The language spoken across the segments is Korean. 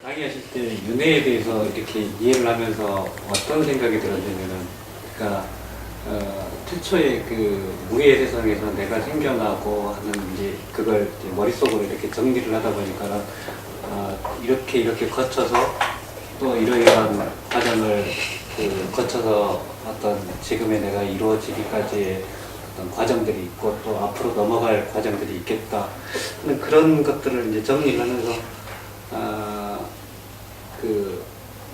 강의하실 때 윤회에 대해서 이렇게 이해를 하면서 어떤 생각이 들었냐면은, 그러니까 태초에 그 무예 세상에서 내가 생겨나고 하는 이제 그걸 이제 머릿속으로 이렇게 정리를 하다 보니까 이렇게 거쳐서 또 이러이러한 과정을 거쳐서 어떤 지금의 내가 이루어지기까지의 어떤 과정들이 있고 또 앞으로 넘어갈 과정들이 있겠다 하는 그런 것들을 이제 정리를 하면서 그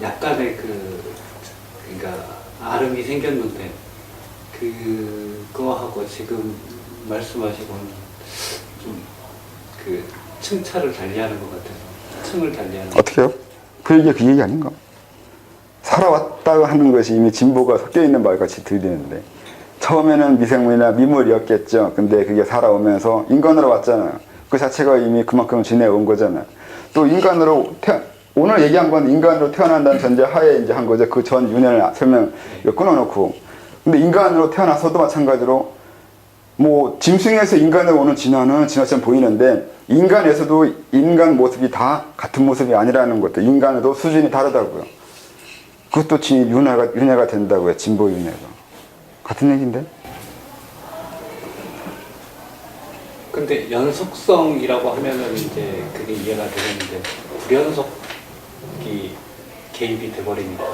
약간의 그러니까 아름이 생겼는데 그거하고 지금 말씀하시고는 좀 그 층차를 달리하는 것 같아서 층을 달리하는. 어떻게요? 그 얘기 아닌가? 살아왔다고 하는 것이 이미 진보가 섞여 있는 말 같이 들리는데, 처음에는 미생물이나 미물이었겠죠. 근데 그게 살아오면서 인간으로 왔잖아요. 그 자체가 이미 그만큼 지내온 거잖아요. 또 인간으로 오늘 얘기한 건 인간으로 태어난다는 전제 하에 이제 한 거죠. 그 전 윤회를 설명 끊어놓고. 근데 인간으로 태어나서도 마찬가지로 뭐 짐승에서 인간으로 오는 진화는 진화처럼 보이는데, 인간에서도 인간 모습이 다 같은 모습이 아니라는 것도, 인간에도 수준이 다르다고요. 그것도 윤회가 된다고요. 진보 윤회가. 같은 얘기인데? 근데 연속성이라고 하면은 이제 그게 이해가 되는데 불연속이 개입이 돼버리니까.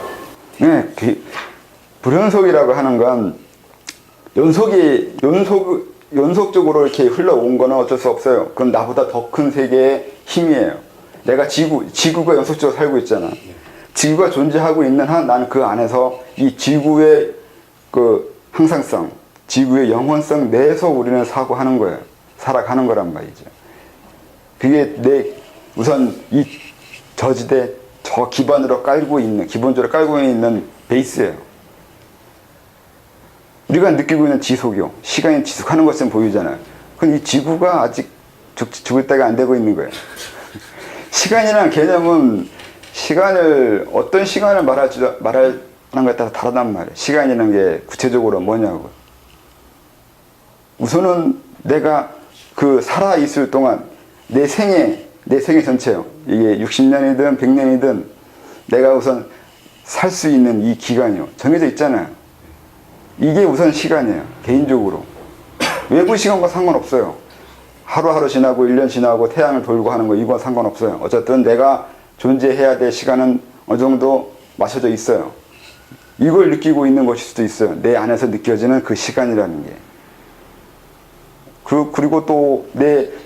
네, 불연속이라고 하는 건 연속적으로 이렇게 흘러온 거는 어쩔 수 없어요. 그건 나보다 더 큰 세계의 힘이에요. 내가 지구가 연속적으로 살고 있잖아. 지구가 존재하고 있는 한 나는 그 안에서 이 지구의 그 항상성, 지구의 영원성 내에서 우리는 사고하는 거예요. 살아가는 거란 말이죠. 그게 우선 이 저지대 저 기본적으로 깔고 있는 베이스예요. 우리가 느끼고 있는 지속이요. 시간이 지속하는 것처럼 보이잖아요. 그건 이 지구가 아직 죽을 때가 안 되고 있는 거예요. 시간이라는 개념은 어떤 시간을 말하는 것에 따라 다르단 말이에요. 시간이라는 게 구체적으로 뭐냐고. 우선은 내가 살아있을 동안 내 생애 전체요. 이게 60년이든 100년이든 내가 우선 살 수 있는 이 기간이요. 정해져 있잖아요. 이게 우선 시간이에요. 개인적으로. 외부 시간과 상관없어요. 하루하루 지나고 1년 지나고 태양을 돌고 하는 거 이건 상관없어요. 어쨌든 내가 존재해야 될 시간은 어느 정도 맞춰져 있어요. 이걸 느끼고 있는 것일 수도 있어요. 내 안에서 느껴지는 그 시간이라는 게. 그리고 또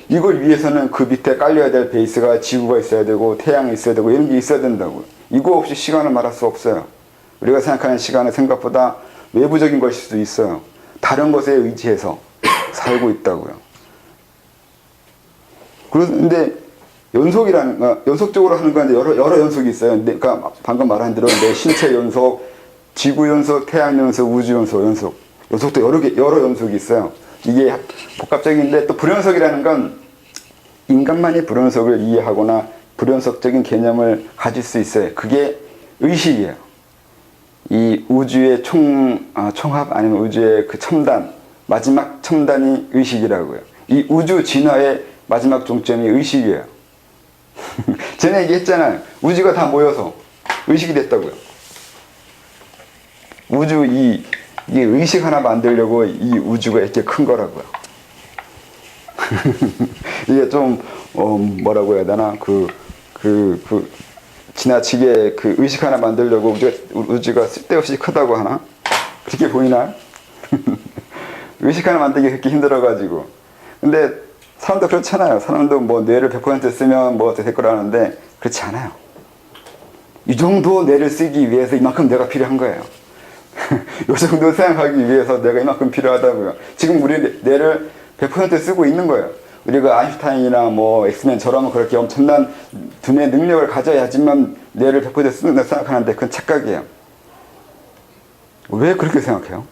이걸 위해서는 그 밑에 깔려야 될 베이스가 지구가 있어야 되고 태양이 있어야 되고 이런 게 있어야 된다고요. 이거 없이 시간을 말할 수 없어요. 우리가 생각하는 시간은 생각보다 외부적인 것일 수도 있어요. 다른 것에 의지해서 살고 있다고요. 그런데 연속적으로 하는 건데 여러 연속이 있어요. 그러니까 방금 말한 대로 내 신체 연속, 지구 연속, 태양 연속, 우주 연속도 여러 연속이 있어요. 이게 복합적인데, 또 불연속이라는 건 인간만이 불연속을 이해하거나 불연속적인 개념을 가질 수 있어요. 그게 의식이에요. 이 우주의 총합 아니면 우주의 그 마지막 첨단이 의식이라고요. 이 우주 진화의 마지막 종점이 의식이에요. 전에 얘기했잖아요. 우주가 다 모여서 의식이 됐다고요. 이게 의식 하나 만들려고 이 우주가 이렇게 큰 거라고요. 이게 좀 뭐라고 해야 되나, 지나치게 의식 하나 만들려고 우주가 쓸데없이 크다고 하나? 그렇게 보이나요? 의식 하나 만들기 그렇게 힘들어가지고. 근데 사람도 그렇잖아요. 사람도 뭐 뇌를 100% 쓰면 뭐 어떻게 될 거라는데 그렇지 않아요. 이 정도 뇌를 쓰기 위해서 이만큼 뇌가 필요한 거예요. 이 정도 생각하기 위해서 뇌가 이만큼 필요하다고요. 지금 우리 뇌를 100% 쓰고 있는 거예요. 우리가 아인슈타인이나 뭐 엑스맨처럼 그렇게 엄청난 두뇌 능력을 가져야지만 뇌를 100% 쓴다고 생각하는데 그건 착각이에요. 왜 그렇게 생각해요?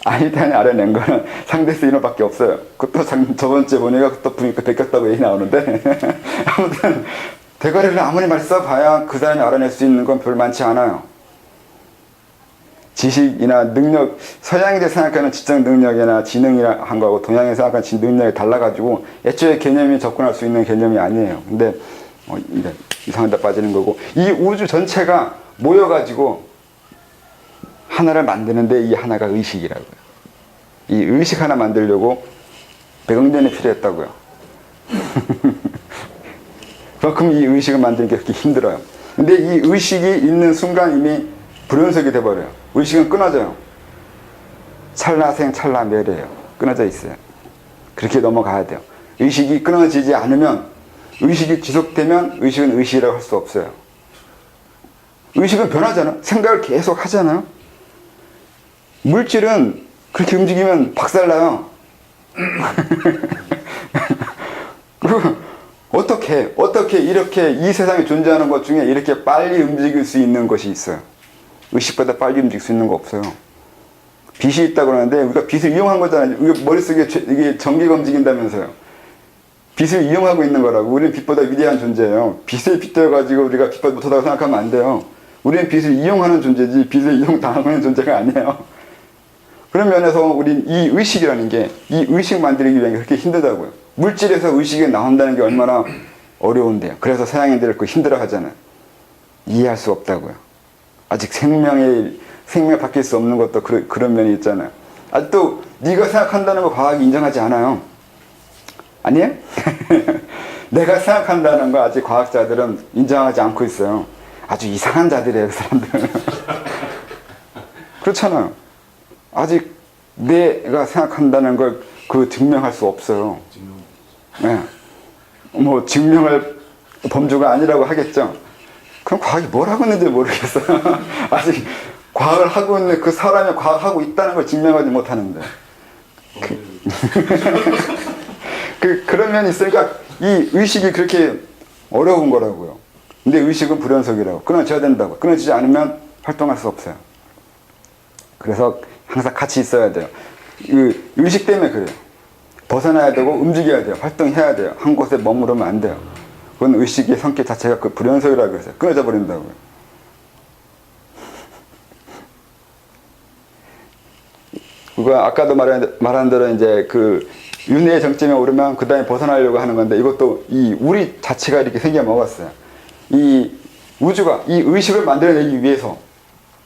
아인슈타인이 알아낸 거는 상대수 인호밖에 없어요. 그것도 저번주에 보니까 또 보니까 베꼈다고 얘기 나오는데 아무튼 대가리를 아무리 많이 써봐야 그 사람이 알아낼 수 있는 건 별 많지 않아요. 지식이나 능력, 서양인들 생각하는 지적 능력이나 지능이라 한 거하고 동양에서 생각하는 능력이 달라가지고 애초에 개념이 접근할 수 있는 개념이 아니에요. 근데 이제 이상한 데 빠지는 거고, 이 우주 전체가 모여가지고 하나를 만드는데 이 하나가 의식이라고요. 이 의식 하나 만들려고 100억 년이 필요했다고요. 그만큼 이 의식을 만드는 게 그렇게 힘들어요. 근데 이 의식이 있는 순간 이미 불연속이 돼버려요. 의식은 끊어져요. 찰나생 찰나멸이에요. 끊어져 있어요. 그렇게 넘어가야 돼요. 의식이 끊어지지 않으면, 의식이 지속되면 의식은 의식이라고 할 수 없어요. 의식은 변하잖아요. 생각을 계속 하잖아요. 물질은 그렇게 움직이면 박살나요. 어떻게 이렇게 이 세상에 존재하는 것 중에 이렇게 빨리 움직일 수 있는 것이 있어요. 의식보다 빨리 움직일 수 있는 거 없어요. 빛이 있다고 그러는데 우리가 빛을 이용한 거잖아요. 우리 머릿속에 이게 전기가 움직인다면서요. 빛을 이용하고 있는 거라고. 우리는 빛보다 위대한 존재예요. 빛을 빗대어가지고 우리가 빛보다 못하다고 생각하면 안 돼요. 우리는 빛을 이용하는 존재지 빛을 이용당하는 존재가 아니에요. 그런 면에서 우린 이 의식이라는 게, 이 의식 만들기 위한 게 그렇게 힘들다고요. 물질에서 의식이 나온다는 게 얼마나 어려운데요. 그래서 서양인들을 그 힘들어 하잖아요. 이해할 수 없다고요. 아직 생명 바뀔 수 없는 것도 그런 면이 있잖아요. 아직도 네가 생각한다는 거 과학이 인정하지 않아요. 아니에요? 내가 생각한다는 거 아직 과학자들은 인정하지 않고 있어요. 아주 이상한 자들이에요, 그 사람들은. 그렇잖아요. 아직 내가 생각한다는 걸 증명할 수 없어요. 네. 뭐 증명할 범주가 아니라고 하겠죠. 그럼 과학이 뭘 하고 있는지 모르겠어요. 아직 과학을 하고 있는 그 사람이 과학하고 있다는 걸 증명하지 못하는데. 그런 면이 있으니까 이 의식이 그렇게 어려운 거라고요. 근데 의식은 불연속이라고. 끊어져야 된다고. 끊어지지 않으면 활동할 수 없어요. 그래서 항상 같이 있어야 돼요. 의식 때문에 그래요. 벗어나야 되고 움직여야 돼요. 활동해야 돼요. 한 곳에 머무르면 안 돼요. 그건 의식의 성격 자체가 그 불연속이라고 해서 끊어져 버린다고요. 그거 아까도 말한 대로 이제 그 윤회의 정점에 오르면 그 다음에 벗어나려고 하는 건데, 이것도 이 우리 자체가 이렇게 생겨 먹었어요. 이 우주가 이 의식을 만들어내기 위해서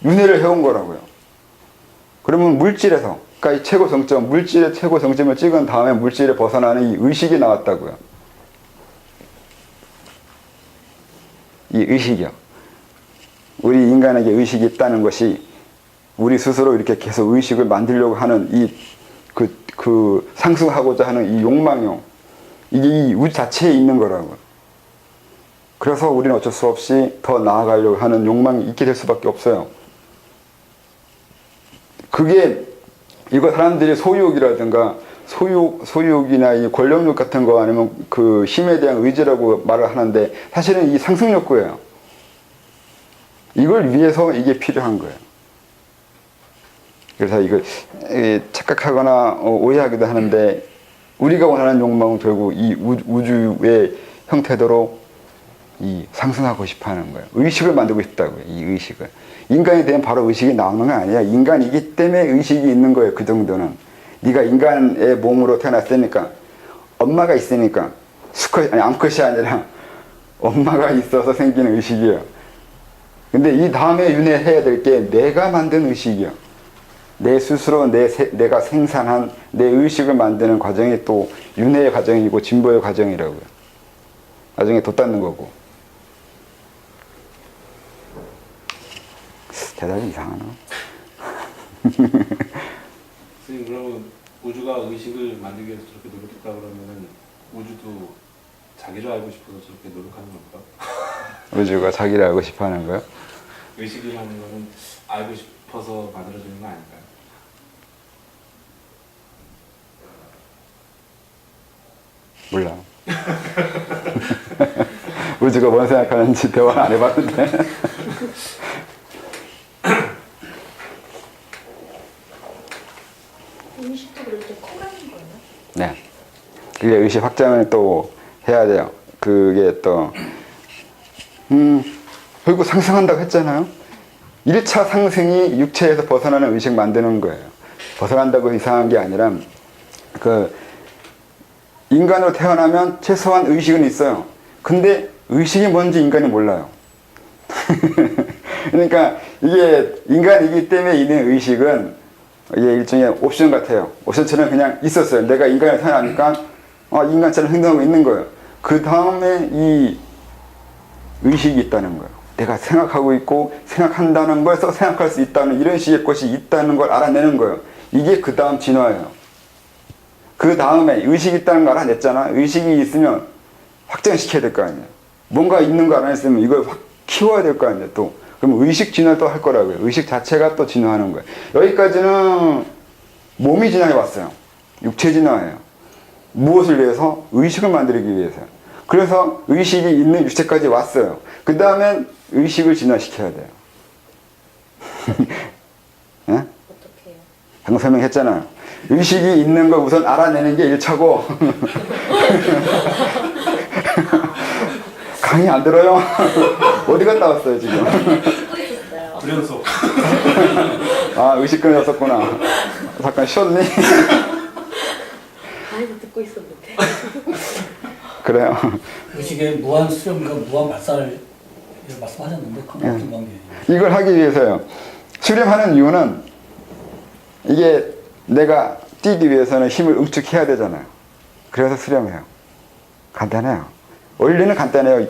윤회를 해온 거라고요. 그러면 물질에서, 그러니까 이 최고 정점, 물질의 최고 정점을 찍은 다음에 물질에 벗어나는 이 의식이 나왔다고요. 이 의식이요. 우리 인간에게 의식이 있다는 것이 우리 스스로 이렇게 계속 의식을 만들려고 하는 상승하고자 하는 이 욕망이요. 이게 이 우주 자체에 있는 거라고요. 그래서 우리는 어쩔 수 없이 더 나아가려고 하는 욕망이 있게 될 수밖에 없어요. 그게 이거 사람들이 소유욕이라든가 소유욕이나 이 권력욕 같은 거 아니면 그 힘에 대한 의지라고 말을 하는데, 사실은 이 상승욕구예요. 이걸 위해서 이게 필요한 거예요. 그래서 이걸 착각하거나 오해하기도 하는데, 우리가 원하는 욕망은 결국 이 우주의 형태대로 이 상승하고 싶어 하는 거예요. 의식을 만들고 싶다고요. 이 의식을. 인간에 대한 바로 의식이 나오는 건 아니야. 인간이기 때문에 의식이 있는 거예요. 그 정도는. 네가 인간의 몸으로 태어났으니까, 엄마가 있으니까, 암컷이 아니라 엄마가 있어서 생기는 의식이에요. 근데 이 다음에 윤회해야 될 게 내가 만든 의식이에요. 내 스스로 내가 생산한 내 의식을 만드는 과정이 또 윤회의 과정이고 진보의 과정이라고요. 나중에 돛닦는 거고. 대답이 이상하나? 선생님, 그러면 우주가 의식을 만들기 위해서 저렇게 노력했다 그러면은 우주도 자기를 알고 싶어서 저렇게 노력하는 걸까? 우주가 자기를 알고 싶어 하는 거요? 의식을 하는 거는 알고 싶어서 만들어지는 거 아닐까요? 몰라. 우주가 뭔 생각하는지 대화를 안 해봤는데. 의식도 그렇게 커가는 거예요? 네. 그게 의식 확장을 또 해야 돼요. 그게 또, 결국 상승한다고 했잖아요. 1차 상승이 육체에서 벗어나는 의식 만드는 거예요. 벗어난다고 이상한 게 아니라 그 인간으로 태어나면 최소한 의식은 있어요. 근데 의식이 뭔지 인간이 몰라요. 그러니까 이게 인간이기 때문에 있는 의식은 이게 일종의 옵션 같아요. 옵션처럼 그냥 있었어요. 내가 인간으로 태어나니까 인간처럼 행동하고 있는 거예요. 그 다음에 이 의식이 있다는 거예요. 내가 생각하고 있고 생각한다는 걸서 생각할 수 있다는 이런 식의 것이 있다는 걸 알아내는 거예요. 이게 그 다음 진화예요. 그 다음에 의식이 있다는 걸 알아냈잖아. 의식이 있으면 확장시켜야 될 거 아니에요. 뭔가 있는 거 알아냈으면 이걸 확 키워야 될 거 아니에요. 또 그럼 의식 진화를 또 할 거라고요. 의식 자체가 또 진화하는 거예요. 여기까지는 몸이 진화해 왔어요. 육체 진화예요. 무엇을 위해서? 의식을 만들기 위해서요. 그래서 의식이 있는 육체까지 왔어요. 그 다음엔 의식을 진화시켜야 돼요. 예? 어떻게 해요? 방금 설명했잖아요. 의식이 있는 걸 우선 알아내는 게 1차고 강의 안 들어요? 어디 갔다 왔어요 지금? 듣고 있었어요. 불연속. 아 의식 끊었었구나. 잠깐 쉬었니? 아니 듣고 있었는데. 그래요. 의식의 무한 수렴과 무한 발산을 말씀하셨는데 그건 어떤 관계예요? 이걸 하기 위해서요. 수렴하는 이유는 이게 내가 뛰기 위해서는 힘을 응축해야 되잖아요. 그래서 수렴해요. 간단해요. 원리는 간단해요.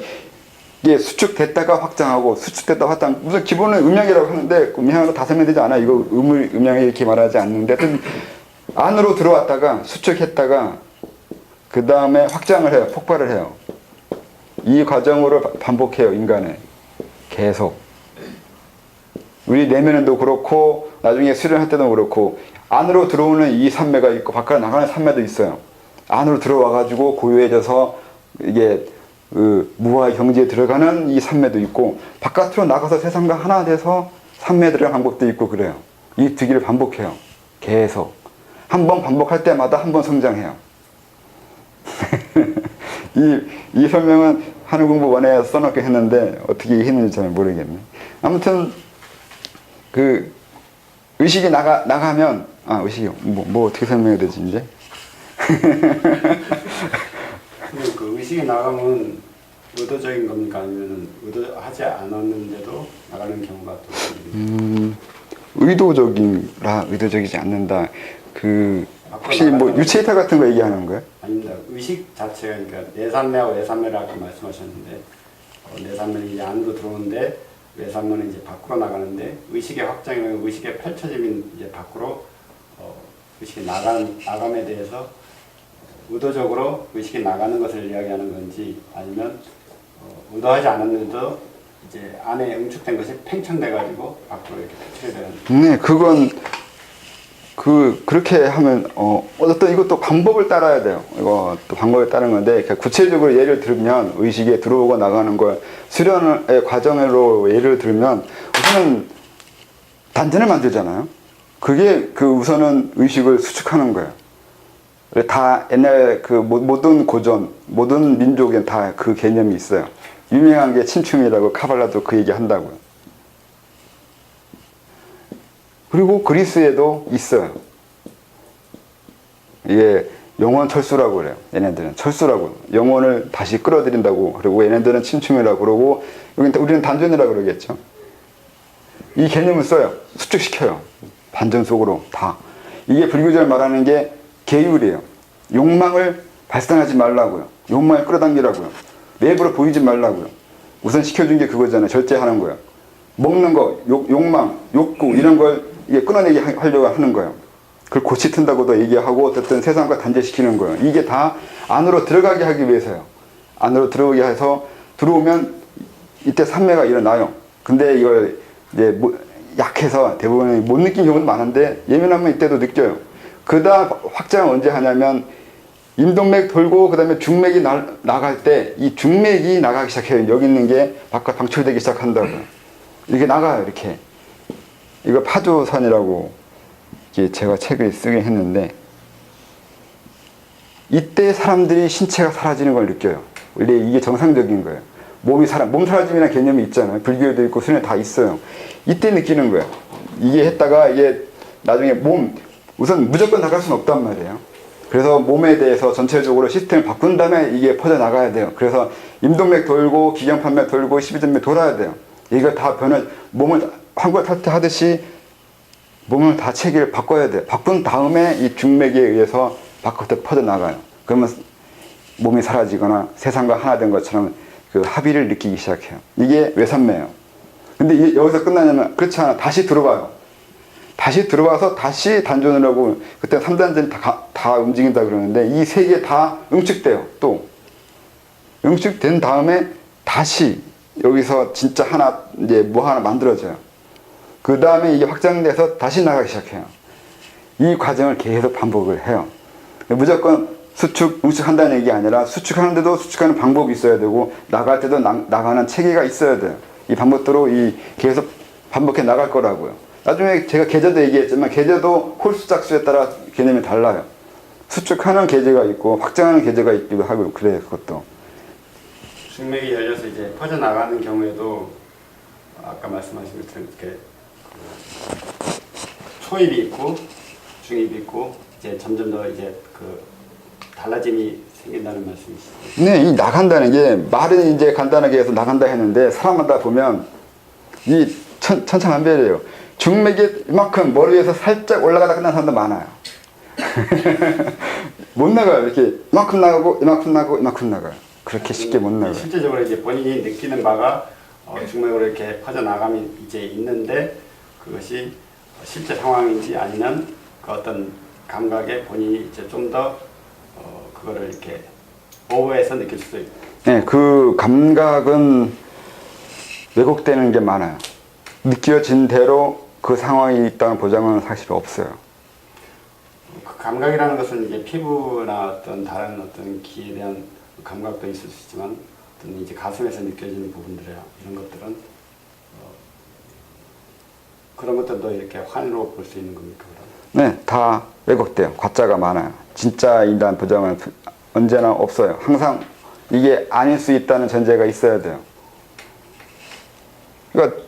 이게 수축됐다가 확장하고 수축됐다가 확장. 무슨 기본은 음양이라고 하는데 음양으로 다 설명되지 않아요. 이거 음양이 이렇게 말하지 않는데 하여튼 안으로 들어왔다가 수축했다가 그 다음에 확장을 해요. 폭발을 해요. 이 과정으로 반복해요. 인간은 계속. 우리 내면도 그렇고 나중에 수련할 때도 그렇고 안으로 들어오는 이 산매가 있고 바깥으로 나가는 산매도 있어요. 안으로 들어와가지고 고요해져서 이게 무아 경지에 들어가는 이 산매도 있고 바깥으로 나가서 세상과 하나 돼서 산매에 들어가는 방법도 있고 그래요. 이 두 개를 반복해요. 계속. 한 번 반복할 때마다 한 번 성장해요. 이 설명은 한국공부원에 써놓게 했는데 어떻게 했는지 잘 모르겠네. 아무튼 그 의식이 나가면 의식이 뭐 어떻게 설명해야 되지 이제? 그 의식이 나가면 의도적인 겁니까? 아니면 의도하지 않았는데도 나가는 경우가 또 있습니다. 의도적이라 의도적이지 않는다. 그 혹시 뭐 유체이탈 같은 거 얘기하는 거예요? 아닙니다. 의식 자체가 그러니까 내산매와 외산매를 아까 말씀하셨는데 내산매는 이제 안으로 들어오는데 외산매는 이제 밖으로 나가는데 의식의 확장이면 의식의 펼쳐짐이 이제 밖으로 의식이 나감에 대해서 의도적으로 의식이 나가는 것을 이야기하는 건지 아니면 의도하지 않았는데도 이제 안에 응축된 것이 팽창돼 가지고 밖으로 이렇게 표출되는. 네, 그건 그렇게 하면 어떤 이것도 방법을 따라야 돼요. 이거 또 방법을 따르는 건데 구체적으로 예를 들면 의식에 들어오고 나가는 걸 수련의 과정으로 예를 들면 우선은 단전을 만들잖아요. 그게 우선은 의식을 수축하는 거예요. 다 옛날 모든 고전, 모든 민족에 다 그 개념이 있어요. 유명한 게 침충이라고 카발라도 그 얘기 한다고요. 그리고 그리스에도 있어요. 이게 영혼 철수라고 그래요. 얘네들은 철수라고. 영혼을 다시 끌어들인다고 그러고 얘네들은 침충이라고 그러고 우리는 단전이라고 그러겠죠. 이 개념을 써요. 수축시켜요. 반전 속으로 다. 이게 불교절 말하는 게 계율이에요. 욕망을 발산하지 말라고요. 욕망을 끌어당기라고요. 외부로 보이지 말라고요. 우선 시켜준 게 그거잖아요. 절제하는 거예요. 먹는 거, 욕망, 욕구 이런 걸 이게 끊어내게 하려고 하는 거예요. 그걸 고치 튼다고도 얘기하고 어쨌든 세상과 단절시키는 거예요. 이게 다 안으로 들어가게 하기 위해서요. 안으로 들어오게 해서 들어오면 이때 산매가 일어나요. 근데 이걸 이제 약해서 대부분 못 느낀 경우도 많은데 예민하면 이때도 느껴요. 그다음 확장을 언제 하냐면 임동맥 돌고 그 다음에 중맥이 나갈 때 이 중맥이 나가기 시작해요. 여기 있는 게 바깥 방출되기 시작한다고요. 이렇게 나가요. 이렇게. 이거 파조선이라고 제가 책을 쓰긴 했는데 이때 사람들이 신체가 사라지는 걸 느껴요. 원래 이게 정상적인 거예요. 몸 사라짐이라는 개념이 있잖아요. 불교에도 있고 수련에 다 있어요. 이때 느끼는 거예요. 이게 했다가 이게 나중에 우선 무조건 나갈 수는 없단 말이에요. 그래서 몸에 대해서 전체적으로 시스템을 바꾼 다음에 이게 퍼져나가야 돼요. 그래서 임동맥 돌고 기경판맥 돌고 십이전맥 돌아야 돼요. 이거 다 몸을 황골탈퇴하듯이 몸을 다 체계를 바꿔야 돼요. 바꾼 다음에 이 중맥에 의해서 바깥으로 퍼져나가요. 그러면 몸이 사라지거나 세상과 하나 된 것처럼 그 합의를 느끼기 시작해요. 이게 외산매예요. 근데 이게 여기서 끝나냐면 그렇지 않아. 다시 들어와요. 다시 들어와서 다시 단전을 하고 그때 3단전이 다 움직인다 그러는데 이 세 개 다 응축돼요. 또 응축된 다음에 다시 여기서 진짜 하나 이제 뭐 하나 만들어져요. 그 다음에 이게 확장돼서 다시 나가기 시작해요. 이 과정을 계속 반복을 해요. 무조건 수축, 응축한다는 얘기 아니라 수축하는데도 수축하는 방법이 있어야 되고 나갈 때도 나가는 체계가 있어야 돼요. 이 방법대로 계속 반복해 나갈 거라고요. 나중에 제가 계제도 얘기했지만 계제도 홀수 짝수에 따라 개념이 달라요. 수축하는 계제가 있고 확장하는 계제가 있기도 하고 그래요. 그것도. 중맥이 열려서 이제 퍼져나가는 경우에도 아까 말씀하신 것처럼 이렇게 초입이 있고 중입이 있고 이제 점점 더 이제 그 달라짐이 생긴다는 말씀이시죠. 네, 이 나간다는 게 말은 이제 간단하게 해서 나간다 했는데 사람마다 보면 이 천차만별이에요. 중맥이 이만큼 머리 위에서 살짝 올라가다 끝난 사람도 많아요. 못 나가요. 이렇게 이만큼 나가고 이만큼 나가고 이만큼 나가요. 그렇게 쉽게 못 나가요. 실제적으로 이제 본인이 느끼는 바가 중맥으로 이렇게 퍼져나감이 이제 있는데 그것이 실제 상황인지 아니면 그 어떤 감각에 본인이 이제 좀 더 그거를 이렇게 오버해서 느낄 수도 있고. 네, 그 감각은 왜곡되는 게 많아요. 느껴진 대로 그 상황이 있다는 보장은 사실 없어요. 그 감각이라는 것은 이제 피부나 어떤 다른 어떤 기에 대한 감각도 있을 수 있지만 어떤 이제 가슴에서 느껴지는 부분들이야 이런 것들은 그런 것들도 이렇게 환으로 볼 수 있는 겁니까? 그럼? 네, 다 왜곡돼요. 과자가 많아요. 진짜인다는 보장은 언제나 없어요. 항상 이게 아닐 수 있다는 전제가 있어야 돼요. 그러니까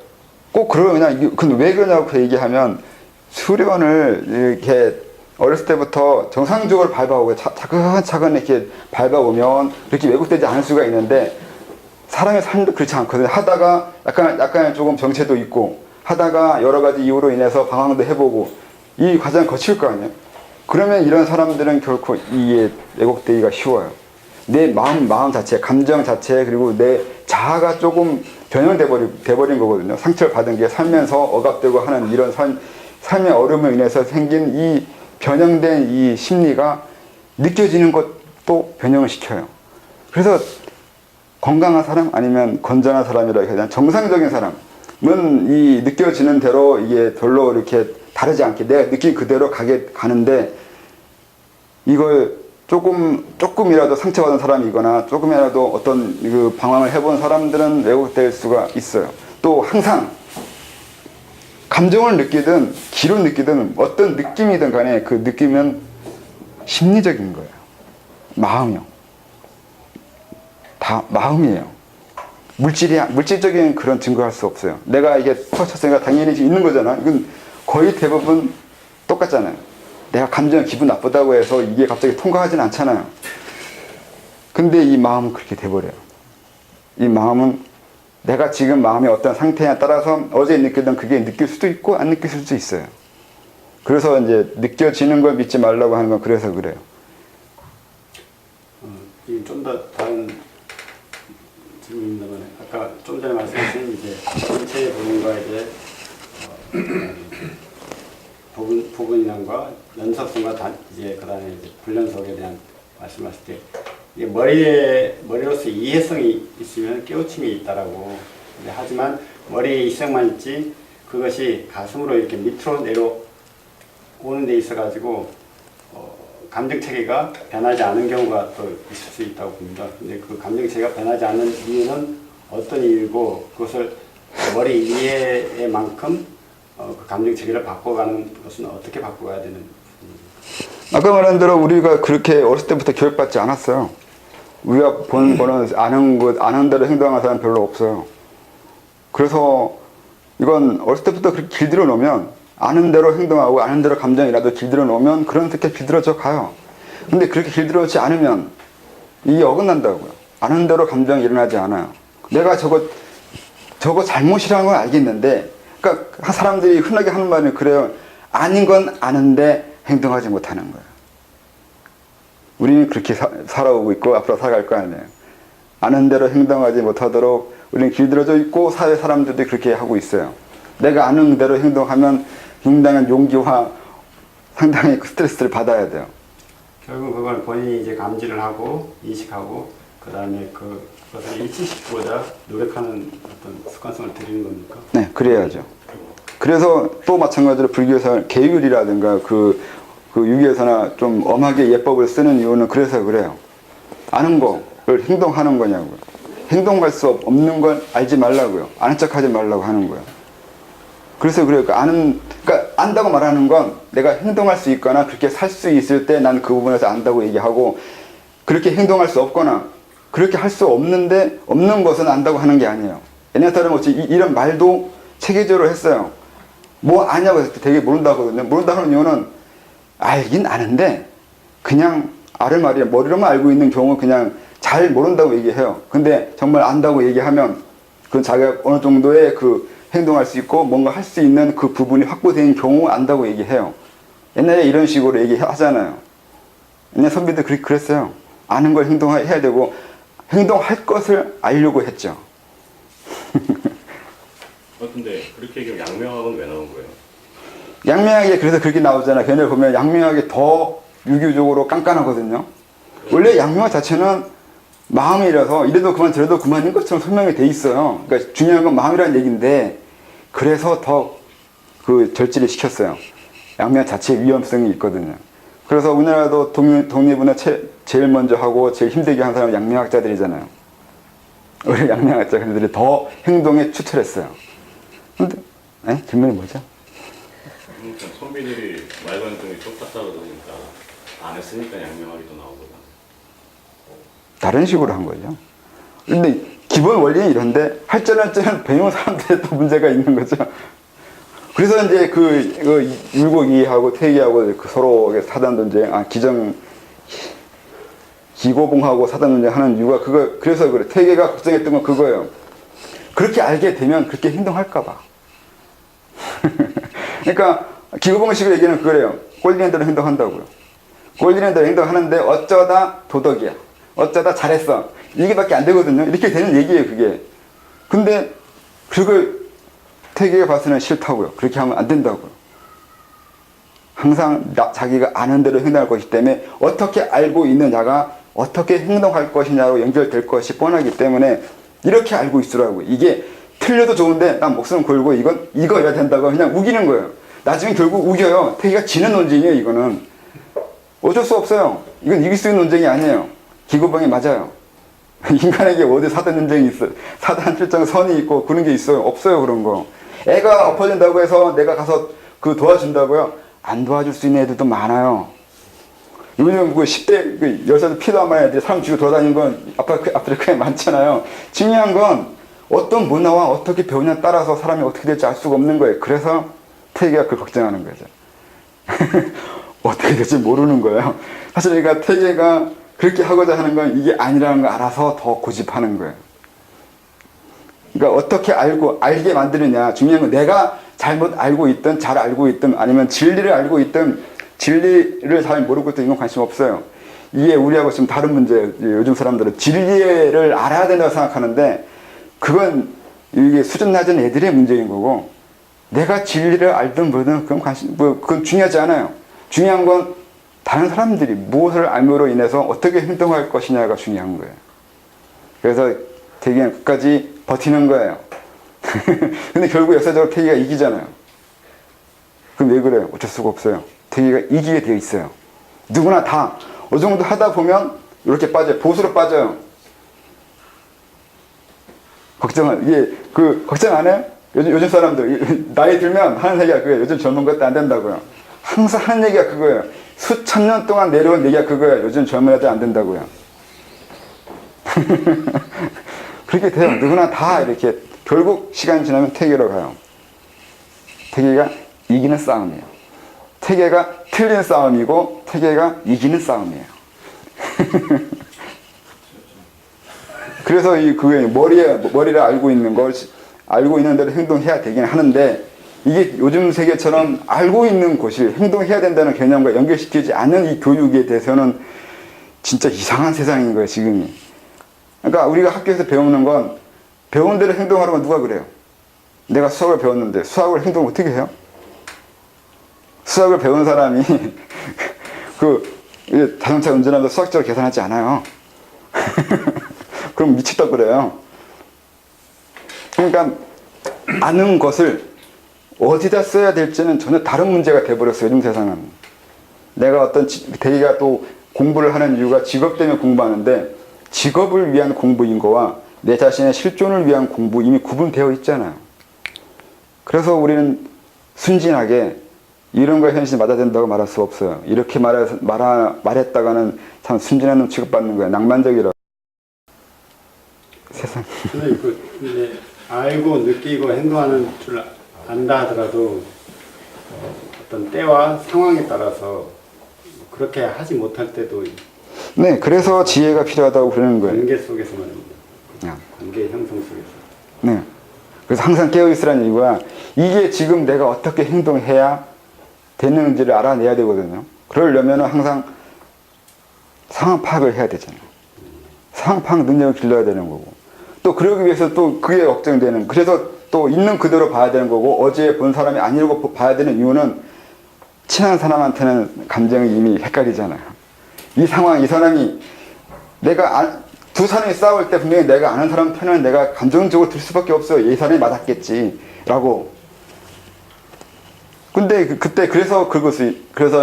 꼭 그러냐, 근데 왜 그러냐고 얘기하면 수련을 이렇게 어렸을 때부터 정상적으로 밟아오고 차근차근 이렇게 밟아오면 그렇게 왜곡되지 않을 수가 있는데 사람의 삶도 그렇지 않거든요. 하다가 약간 조금 정체도 있고 하다가 여러 가지 이유로 인해서 방황도 해보고 이 과정을 거칠 거 아니에요. 그러면 이런 사람들은 결코 이게 왜곡되기가 쉬워요. 내 마음 자체, 감정 자체, 그리고 내 자아가 조금 변형돼버린 거거든요. 상처를 받은 게 살면서 억압되고 하는 이런 삶의 어려움으로 인해서 생긴 이 변형된 이 심리가 느껴지는 것도 변형을 시켜요. 그래서 건강한 사람 아니면 건전한 사람이라 해야 되나 정상적인 사람은 이 느껴지는 대로 이게 별로 이렇게 다르지 않게 내가 느낀 그대로 가는데 이걸 조금이라도 상처받은 사람이거나 조금이라도 어떤 그 방황을 해본 사람들은 왜곡될 수가 있어요. 또 항상 감정을 느끼든 기를 느끼든 어떤 느낌이든 간에 그 느낌은 심리적인 거예요. 마음이요. 다 마음이에요. 물질적인 그런 증거할 수 없어요. 내가 이게 터쳤으니까 당연히 있는 거잖아. 이건 거의 대부분 똑같잖아요. 내가 감정 기분 나쁘다고 해서 이게 갑자기 통과하진 않잖아요. 근데 이 마음은 그렇게 돼버려요. 이 마음은 내가 지금 마음이 어떤 상태에 따라서 어제 느끼던 그게 느낄 수도 있고 안 느낄 수도 있어요. 그래서 이제 느껴지는 걸 믿지 말라고 하는 건 그래서 그래요. 좀 더 다른 질문입니다만 아까 좀 전에 말씀하신 이제 전체의 부분과 이제 부분이랑과 연속성과 이제 그다음에 이제 불연속에 대한 말씀하실 때 이게 머리로서 이해성이 있으면 깨우침이 있다라고. 하지만 머리에 이성만 있지 그것이 가슴으로 이렇게 밑으로 내려오는 데 있어 가지고 감정 체계가 변하지 않은 경우가 또 있을 수 있다고 봅니다. 근데 그 감정 체계가 변하지 않는 이유는 어떤 이유고 그것을 머리 이해의 만큼 그 감정 체계를 바꿔가는 것은 어떻게 바꿔가야 되는 부분입니까? 아까 말한 대로 우리가 그렇게 어렸을 때부터 교육받지 않았어요. 우리가 본 거는 아는 대로 행동하는 사람 별로 없어요. 그래서 이건 어렸을 때부터 그렇게 길들여 놓으면 아는 대로 행동하고 아는 대로 감정이라도 길들여 놓으면 그런 게 길들여져 가요. 근데 그렇게 길들여지지 않으면 이게 어긋난다고요. 아는 대로 감정이 일어나지 않아요. 내가 저거 잘못이라는 건 알겠는데, 그러니까 사람들이 흔하게 하는 말은 그래요. 아닌 건 아는데 행동하지 못하는 거예요. 우리는 그렇게 살아오고 있고 앞으로 살아갈 거 아니에요. 아는 대로 행동하지 못하도록 우리는 길들여져 있고 사회 사람들도 그렇게 하고 있어요. 내가 아는 대로 행동하면 굉장한 용기와 상당히 스트레스를 받아야 돼요. 결국 그걸 본인이 이제 감지를 하고 인식하고 그 다음에 그것을 일치시키고자 노력하는 어떤 습관성을 들이는 겁니까? 네, 그래야죠. 그래서 또 마찬가지로 불교에서 계율이라든가 그 유교에서나 좀 엄하게 예법을 쓰는 이유는 그래서 그래요. 아는 거를 행동하는 거냐고요. 행동할 수 없는 걸 알지 말라고요. 아는 척 하지 말라고 하는 거예요. 그래서 그래요. 그러니까 안다고 말하는 건 내가 행동할 수 있거나 그렇게 살 수 있을 때 난 그 부분에서 안다고 얘기하고, 그렇게 행동할 수 없거나 그렇게 할 수 없는데 없는 것은 안다고 하는 게 아니에요. 옛날 사람은 이런 말도 체계적으로 했어요. 뭐 아냐고 했을 때 되게 모른다고 하거든요. 모른다고 하는 이유는 알긴 아는데 그냥 알을 말이야. 머리로만 알고 있는 경우 그냥 잘 모른다고 얘기해요. 근데 정말 안다고 얘기하면 그건 자기가 어느 정도의 그 행동할 수 있고 뭔가 할 수 있는 그 부분이 확보된 경우 안다고 얘기해요. 옛날에 이런 식으로 얘기하잖아요. 옛날 선비들 그랬어요. 아는 걸 행동해야 되고 행동할 것을 알려고 했죠. 근데 그렇게 얘기하면 양명학은 왜 나온 거예요? 양명하게 그래서 그렇게 나오잖아요. 걔네 보면 양명하게 더 유교적으로 깐깐하거든요. 원래 양명학 자체는 마음이라서 이래도 그만 저래도 그만인 것처럼 설명이 돼 있어요. 그러니까 중요한 건 마음이라는 얘기인데 그래서 더 그 절제를 시켰어요. 양명학 자체의 위험성이 있거든요. 그래서 우리나라도 독립운동 제일 먼저 하고 제일 힘들게 한 사람은 양명학자들이잖아요. 우리 양명학자들이 더 행동에 추철했어요. 근데 질문이 뭐죠? 그러니까 선비들이 말과 행동이 똑같다 그러니까 안 했으니까 양명학이 또 나오거든. 다른 식으로 한 거죠. 근데 기본 원리는 이런데 할 줄은 배운 사람들의 또 문제가 있는 거죠. 그래서 이제 그 율곡이하고 태기하고 서로 사단 논쟁, 기고봉하고 사단 논쟁 하는 이유가 그래서 그래. 태계가 걱정했던 건 그거예요. 그렇게 알게 되면 그렇게 행동할까봐. 그러니까 기고봉식으로 얘기는 그거예요. 꼴리는 대로 행동한다고요. 꼴리는 대로 행동하는데 어쩌다 도덕이야. 어쩌다 잘했어. 이게밖에 안 되거든요. 이렇게 되는 얘기예요, 그게. 근데 그걸 태계가 봐서는 싫다고요. 그렇게 하면 안 된다고요. 항상 자기가 아는 대로 행동할 것이기 때문에 어떻게 알고 있는 자가 어떻게 행동할 것이냐로 연결될 것이 뻔하기 때문에 이렇게 알고 있으라고요. 이게 틀려도 좋은데 난 목숨 걸고 이거 해야 된다고 그냥 우기는 거예요. 나중에 결국 우겨요. 태계가 지는 논쟁이에요, 이거는. 어쩔 수 없어요. 이건 이길 수 있는 논쟁이 아니에요. 기고봉이 맞아요. 인간에게 어디 사단 논쟁이 있어요. 사단 필정 선이 있고 그런 게 있어요. 없어요, 그런 거. 애가 엎어진다고 해서 내가 가서 도와준다고요? 안 도와줄 수 있는 애들도 많아요. 요즘 10대 10살 피도 안 많은 애들이 사람 쥐고 돌아다니는 건 아프리카에 많잖아요. 중요한 건 어떤 문화와 어떻게 배우냐에 따라서 사람이 어떻게 될지 알 수가 없는 거예요. 그래서 태계가 그걸 걱정하는 거죠. 어떻게 될지 모르는 거예요. 사실 그러니까 태계가 그렇게 하고자 하는 건 이게 아니라는 걸 알아서 더 고집하는 거예요. 그러니까 어떻게 알게 만드느냐. 중요한 건 내가 잘못 알고 있든 잘 알고 있든 아니면 진리를 알고 있든 진리를 잘 모르고 있든 이건 관심 없어요. 이게 우리하고 좀 다른 문제예요. 요즘 사람들은 진리를 알아야 된다고 생각하는데 그건 이게 수준 낮은 애들의 문제인 거고 내가 진리를 알든 모르든 그건 중요하지 않아요. 중요한 건 다른 사람들이 무엇을 알므로 인해서 어떻게 행동할 것이냐가 중요한 거예요. 그래서 태계는 끝까지 버티는 거예요. 근데 결국 역사적으로 태계가 이기잖아요. 그럼 왜 그래요? 어쩔 수가 없어요. 태계가 이기게 되어 있어요. 누구나 다 어느 정도 하다 보면 이렇게 빠져요. 보수로 빠져요. 걱정 안 해요? 요즘 사람들 나이 들면 하는 얘기가 그거예요. 요즘 젊은 것도 안 된다고요. 항상 하는 얘기가 그거예요. 수천 년 동안 내려온 얘기가 그거예요. 요즘 젊은 애들 안 된다고요. 그렇게 돼요. 누구나 다 이렇게 결국 시간 지나면 퇴계로 가요. 퇴계가 이기는 싸움이에요. 퇴계가 틀린 싸움이고 퇴계가 이기는 싸움이에요. 그래서 그게 머리를 알고 있는 대로 행동해야 되긴 하는데, 이게 요즘 세계처럼 알고 있는 것이 행동해야 된다는 개념과 연결시키지 않는 이 교육에 대해서는 진짜 이상한 세상인 거예요, 지금이. 그러니까 우리가 학교에서 배우는 건 배운 대로 행동하라고 누가 그래요? 내가 수학을 배웠는데 수학을 행동을 어떻게 해요? 수학을 배운 사람이 자동차 운전하면서 수학적으로 계산하지 않아요. 그럼 미치다 그래요. 그러니까 아는 것을 어디다 써야 될지는 전혀 다른 문제가 돼버렸어요, 요즘 세상은. 내가 대개가 또 공부를 하는 이유가 직업 때문에 공부하는데, 직업을 위한 공부인 거와 내 자신의 실존을 위한 공부 이미 구분되어 있잖아요. 그래서 우리는 순진하게 이런 거 현실 맞아야 된다고 말할 수 없어요. 이렇게 말했다가는 참 순진한 놈 취급받는 거예요. 낭만적이라고. 세상. 선생님, 이제 알고 느끼고 행동하는 줄 안다 하더라도 어떤 때와 상황에 따라서 그렇게 하지 못할 때도 네, 그래서 지혜가 필요하다고 그러는 거예요. 관계 속에서 말입니다. 관계 형성 속에서. 네. 그래서 항상 깨어있으라는 이유가, 이게 지금 내가 어떻게 행동해야 되는지를 알아내야 되거든요. 그러려면 항상 상황 파악을 해야 되잖아요. 상황 파악 능력을 길러야 되는 거고, 또 그러기 위해서 또 그게 걱정되는, 그래서 또 있는 그대로 봐야 되는 거고, 어제 본 사람이 아니라고 봐야 되는 이유는 친한 사람한테는 감정이 이미 헷갈리잖아요. 이 상황, 이 사람이 두 사람이 싸울 때 분명히 내가 아는 사람 편은 내가 감정적으로 들 수밖에 없어요. 이 사람이 맞았겠지 라고. 근데 그래서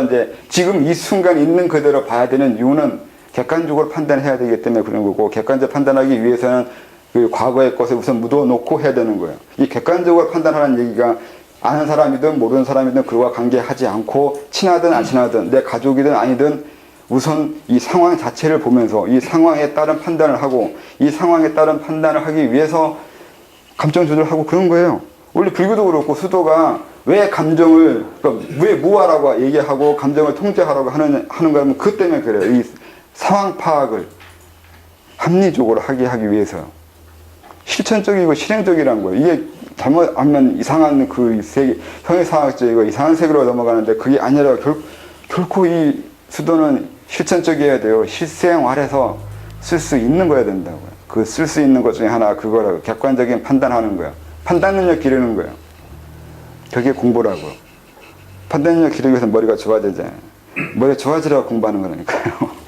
이제 지금 이 순간 있는 그대로 봐야 되는 이유는 객관적으로 판단해야 되기 때문에 그런 거고, 객관적으로 판단하기 위해서는 그 과거의 것을 우선 묻어놓고 해야 되는 거예요. 이 객관적으로 판단하는 얘기가 아는 사람이든 모르는 사람이든 그와 관계하지 않고, 친하든 안 친하든 내 가족이든 아니든 우선 이 상황 자체를 보면서 이 상황에 따른 판단을 하고, 이 상황에 따른 판단을 하기 위해서 감정 조절하고 그런 거예요. 원래 불교도 그렇고 수도가 왜 감정을, 그러니까 왜 무하라고 얘기하고 감정을 통제하라고 하는 거면 그것 때문에 그래요. 이 상황 파악을 합리적으로 하기 위해서요. 실천적이고 실행적이라는 거예요. 이게 잘못하면 이상한 형이상학적이고 이상한 세계로 넘어가는데, 그게 아니라 결코 이 수도는 실천적이어야 돼요. 실생활에서 쓸 수 있는 거야 된다고요. 그 쓸 수 있는 것 중에 하나 그거라고. 객관적인 판단하는 거야. 판단 능력 기르는 거예요. 그게 공부라고. 판단 능력 기르기 위해서 머리가 좋아지잖아요. 머리가 좋아지라고 공부하는 거라니까요.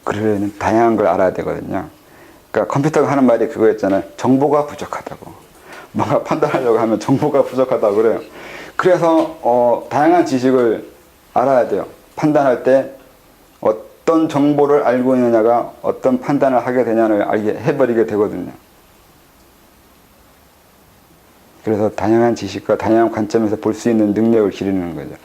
그러려면 다양한 걸 알아야 되거든요. 그러니까 컴퓨터가 하는 말이 그거였잖아요. 정보가 부족하다고. 뭔가 판단하려고 하면 정보가 부족하다고 그래요. 그래서 다양한 지식을 알아야 돼요. 판단할 때 어떤 정보를 알고 있느냐가 어떤 판단을 하게 되냐를 해버리게 되거든요. 그래서 다양한 지식과 다양한 관점에서 볼 수 있는 능력을 기르는 거죠.